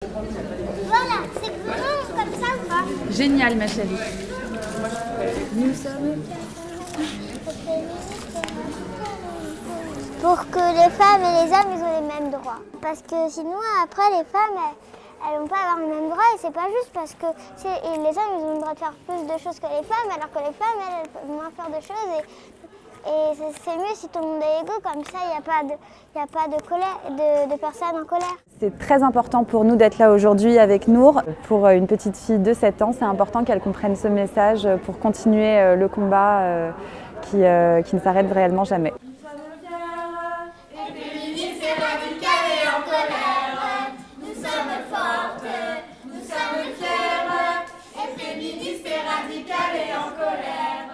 Voilà, c'est vraiment comme ça ou pas? Génial, ma chérie. Nous sommes... Pour que les femmes et les hommes ils ont les mêmes droits. Parce que sinon, après, les femmes, elles vont pas avoir les mêmes droits. Et c'est pas juste parce que les hommes ils ont le droit de faire plus de choses que les femmes, alors que les femmes, elles peuvent moins faire de choses. Et c'est mieux si tout le monde est égaux, comme ça, il n'y a pas de colère, de personnes en colère. C'est très important pour nous d'être là aujourd'hui avec Nour. Pour une petite fille de 7 ans, c'est important qu'elle comprenne ce message pour continuer le combat qui ne s'arrête réellement jamais. Radicales et en colère, nous sommes fortes, nous sommes fières, et féministes et radicales et en colère.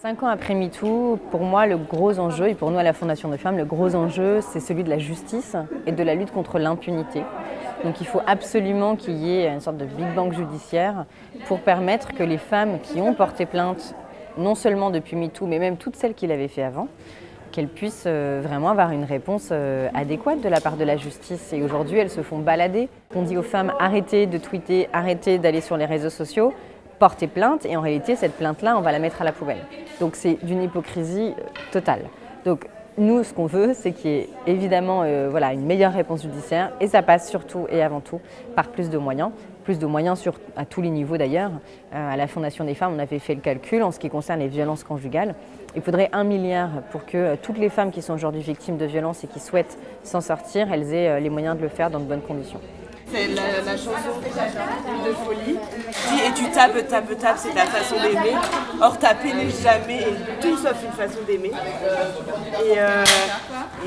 5 ans après MeToo, pour moi, le gros enjeu, et pour nous à la Fondation des Femmes, le gros enjeu, c'est celui de la justice et de la lutte contre l'impunité. Donc il faut absolument qu'il y ait une sorte de Big Bang judiciaire pour permettre que les femmes qui ont porté plainte, non seulement depuis MeToo, mais même toutes celles qui l'avaient fait avant, qu'elles puissent vraiment avoir une réponse adéquate de la part de la justice. Et aujourd'hui, elles se font balader. On dit aux femmes, arrêtez de tweeter, arrêtez d'aller sur les réseaux sociaux, portez plainte. Et en réalité, cette plainte-là, on va la mettre à la poubelle. Donc c'est d'une hypocrisie totale. Donc nous, ce qu'on veut, c'est qu'il y ait évidemment voilà, une meilleure réponse judiciaire. Et ça passe surtout et avant tout par plus de moyens à tous les niveaux d'ailleurs. À la Fondation des Femmes, on avait fait le calcul en ce qui concerne les violences conjugales. Il faudrait 1 milliard pour que toutes les femmes qui sont aujourd'hui victimes de violences et qui souhaitent s'en sortir, elles aient les moyens de le faire dans de bonnes conditions. C'est la chanson de folie. Et tu tapes, c'est ta façon d'aimer. Or, taper n'est jamais tout sauf une façon d'aimer.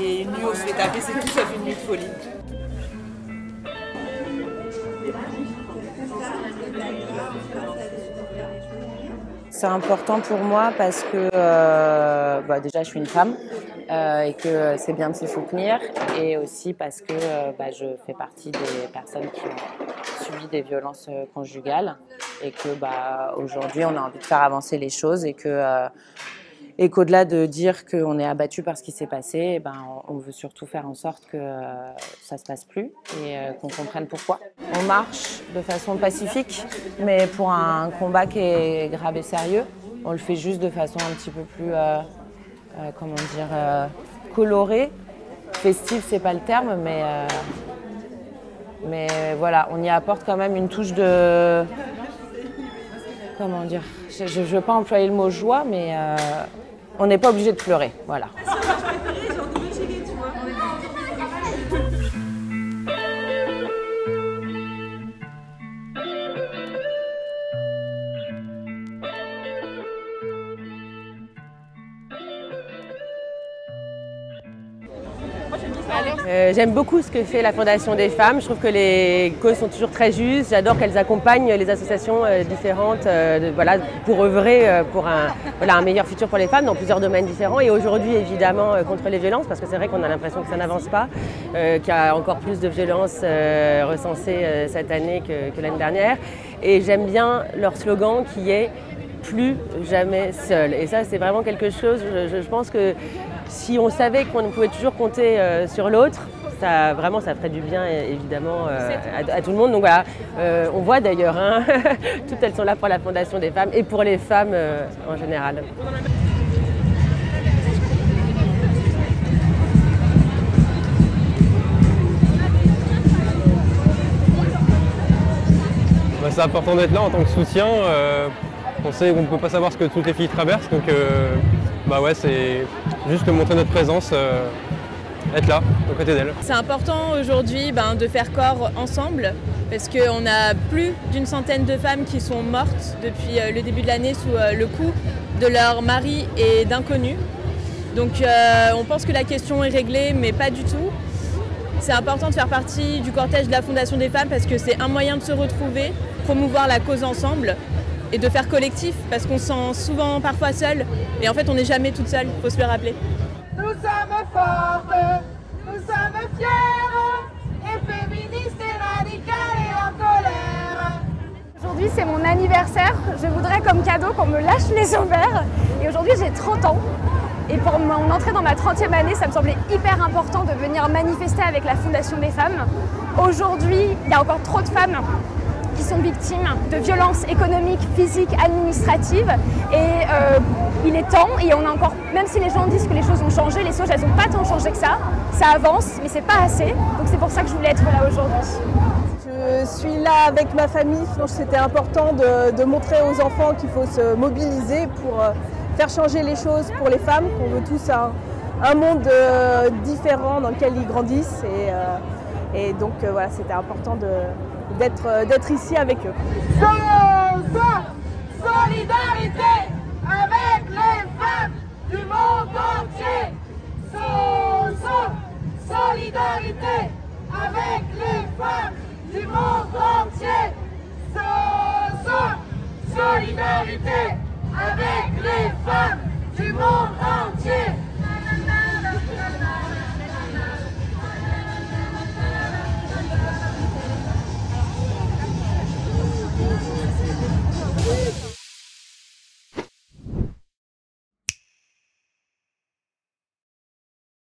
Et nous, on se fait taper, c'est tout sauf une nuit de folie. C'est important pour moi parce que déjà je suis une femme et que c'est bien de se soutenir, et aussi parce que je fais partie des personnes qui ont subi des violences conjugales et que aujourd'hui on a envie de faire avancer les choses et qu'au-delà de dire qu'on est abattu par ce qui s'est passé, on veut surtout faire en sorte que ça ne se passe plus et qu'on comprenne pourquoi. On marche de façon pacifique, mais pour un combat qui est grave et sérieux. On le fait juste de façon un petit peu plus, colorée. Festive, c'est pas le terme, mais voilà, on y apporte quand même une touche de... Comment dire? Je ne veux pas employer le mot joie, mais on n'est pas obligé de pleurer, voilà. J'aime beaucoup ce que fait la Fondation des Femmes. Je trouve que les causes sont toujours très justes. J'adore qu'elles accompagnent les associations différentes pour œuvrer pour un meilleur futur pour les femmes dans plusieurs domaines différents. Et aujourd'hui, évidemment, contre les violences, parce que c'est vrai qu'on a l'impression que ça n'avance pas, qu'il y a encore plus de violences recensées cette année que l'année dernière. Et j'aime bien leur slogan qui est « plus jamais seul ». Et ça, c'est vraiment quelque chose, je pense que si on savait qu'on pouvait toujours compter sur l'autre, ça ferait du bien évidemment à tout le monde. Donc voilà, on voit d'ailleurs, hein, toutes elles sont là pour la Fondation des Femmes et pour les femmes en général. C'est important d'être là en tant que soutien. On sait qu'on ne peut pas savoir ce que toutes les filles traversent, donc c'est juste montrer notre présence, être là, aux côtés d'elles. C'est important aujourd'hui de faire corps ensemble, parce qu'on a plus d'une centaine de femmes qui sont mortes depuis le début de l'année sous le coup de leur mari et d'inconnus. Donc on pense que la question est réglée, mais pas du tout. C'est important de faire partie du cortège de la Fondation des Femmes parce que c'est un moyen de se retrouver, promouvoir la cause ensemble et de faire collectif, parce qu'on se sent souvent parfois seul, et en fait on n'est jamais toute seule, il faut se le rappeler. Nous sommes fortes, nous sommes fières, et féministes et radicales et en colère. Aujourd'hui c'est mon anniversaire, je voudrais comme cadeau qu'on me lâche les ovaires, et aujourd'hui j'ai 30 ans. Et pour mon entrée dans ma 30e année, ça me semblait hyper important de venir manifester avec la Fondation des Femmes Aujourd'hui, il y a encore trop de femmes qui sont victimes de violences économiques, physiques, administratives. Et il est temps, et on a encore, même si les gens disent que les choses ont changé, les choses elles n'ont pas tant changé que ça avance, mais c'est pas assez. Donc c'est pour ça que je voulais être là aujourd'hui. Je suis là avec ma famille, c'était important de montrer aux enfants qu'il faut se mobiliser pour faire changer les choses pour les femmes, qu'on veut tous un monde différent dans lequel ils grandissent. Et donc voilà, c'était important d'être ici avec eux. Solidarité avec les femmes du monde entier. Solidarité avec les femmes du monde entier. Solidarité avec les femmes du monde entier.